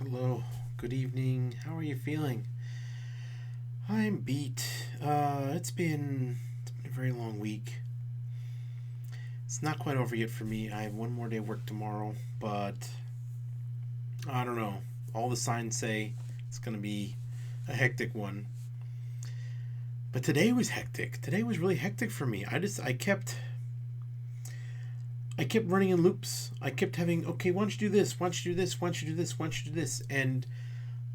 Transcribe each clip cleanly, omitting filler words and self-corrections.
Hello, good evening. How are you feeling? I'm beat. It's been a very long week. It's not quite over yet for me. I have one more day of work tomorrow, but I don't know. All the signs say it's going to be a hectic one. But today was hectic. Today was really hectic for me. I kept running in loops. I kept having, okay, why don't you do this? Why don't you do this? Why don't you do this? Why don't you do this? And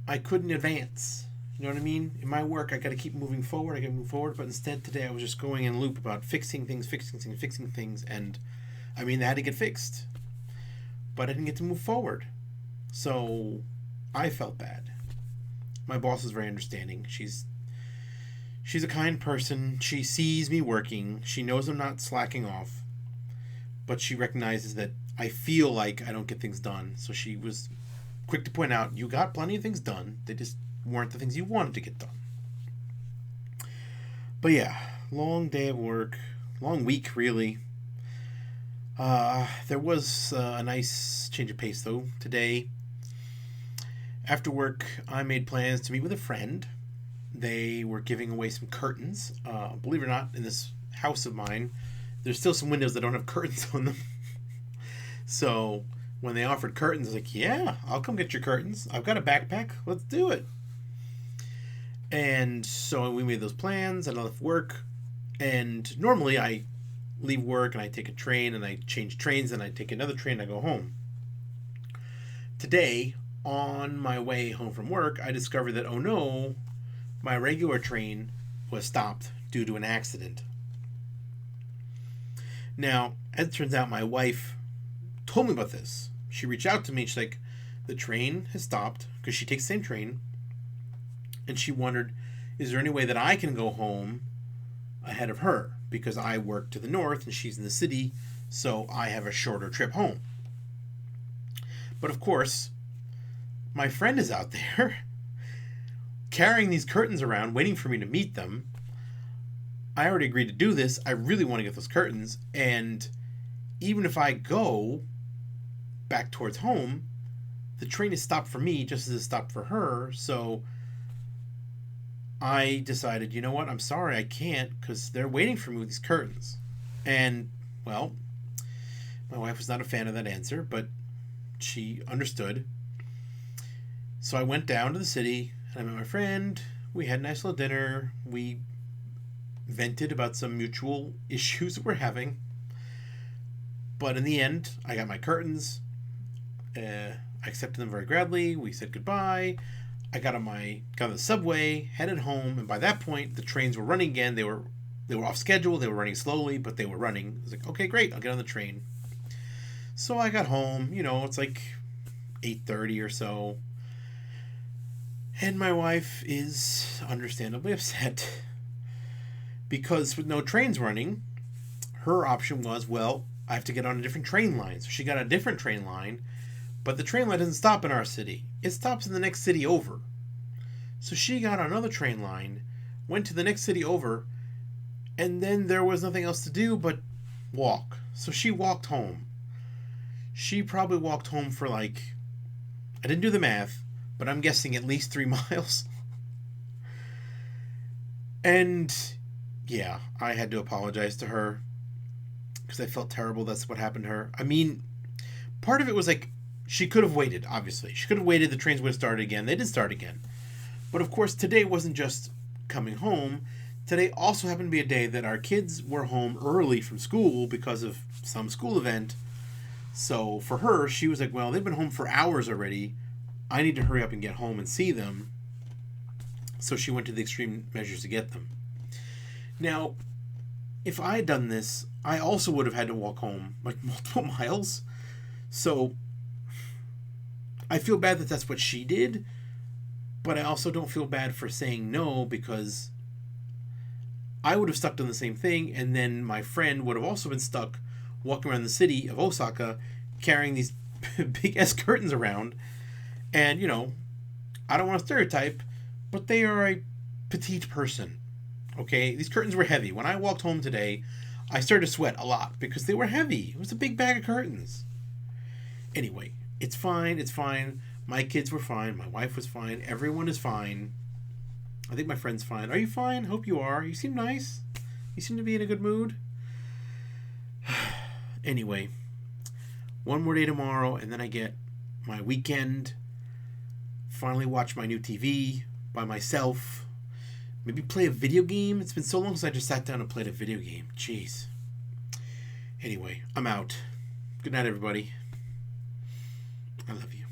I couldn't advance. You know what I mean? In my work, I got to keep moving forward. I got to move forward. But instead, today, I was just going in loop about fixing things. And I mean, they had to get fixed. But I didn't get to move forward. So I felt bad. My boss is very understanding. She's a kind person. She sees me working. She knows I'm not slacking off. But she recognizes that I feel like I don't get things done. So she was quick to point out, you got plenty of things done. They just weren't the things you wanted to get done. But yeah, long day of work, long week really. There was a nice change of pace though. Today, after work, I made plans to meet with a friend. They were giving away some curtains. Believe it or not, in this house of mine, there's still some windows that don't have curtains on them. So when they offered curtains, I was like, yeah, I'll come get your curtains. I've got a backpack. Let's do it. And so we made those plans. I left work. And normally I leave work and I take a train and I change trains and I take another train and I go home. Today, on my way home from work, I discovered that, oh no, my regular train was stopped due to an accident. Now, as it turns out, my wife told me about this. She reached out to me. She's like, the train has stopped because she takes the same train. And she wondered, is there any way that I can go home ahead of her? Because I work to the north and she's in the city, so I have a shorter trip home. But of course, my friend is out there carrying these curtains around, waiting for me to meet them. I already agreed to do this. I really want to get those curtains. And even if I go back towards home, the train is stopped for me just as it's stopped for her. So I decided, you know what? I'm sorry, I can't because they're waiting for me with these curtains. And, well, my wife was not a fan of that answer, but she understood. So I went down to the city and I met my friend. We had a nice little dinner. We vented about some mutual issues that we're having. But in the end, I got my curtains. I accepted them very gladly. We said goodbye. I got on the subway, headed home, and by that point, the trains were running again. They were off schedule. They were running slowly, but they were running. I was like, okay, great. I'll get on the train. So I got home. It's like 8:30 or so, and my wife is understandably upset because with no trains running, her option was, well, I have to get on a different train line. So she got a different train line, but the train line doesn't stop in our city. It stops in the next city over. So she got on another train line, went to the next city over, and then there was nothing else to do but walk. So she walked home. She probably walked home for I didn't do the math, but I'm guessing at least 3 miles. And yeah, I had to apologize to her because I felt terrible. That's what happened to her. I mean, part of it was she could have waited, obviously. She could have waited. The trains would have started again. They did start again. But of course, today wasn't just coming home. Today also happened to be a day that our kids were home early from school because of some school event. So for her, she was like, well, they've been home for hours already. I need to hurry up and get home and see them. So she went to the extreme measures to get them. Now, if I had done this, I also would have had to walk home multiple miles. So I feel bad that that's what she did, but I also don't feel bad for saying no because I would have stuck on the same thing, and then my friend would have also been stuck walking around the city of Osaka carrying these big ass curtains around. And, I don't want to stereotype, but they are a petite person. Okay? These curtains were heavy. When I walked home today, I started to sweat a lot because they were heavy. It was a big bag of curtains. Anyway, it's fine. My kids were fine. My wife was fine. Everyone is fine. I think my friend's fine. Are you fine? Hope you are. You seem nice. You seem to be in a good mood. Anyway, one more day tomorrow, and then I get my weekend. Finally watch my new TV by myself. Maybe play a video game. It's been so long since I just sat down and played a video game. Jeez. Anyway, I'm out. Good night, everybody. I love you.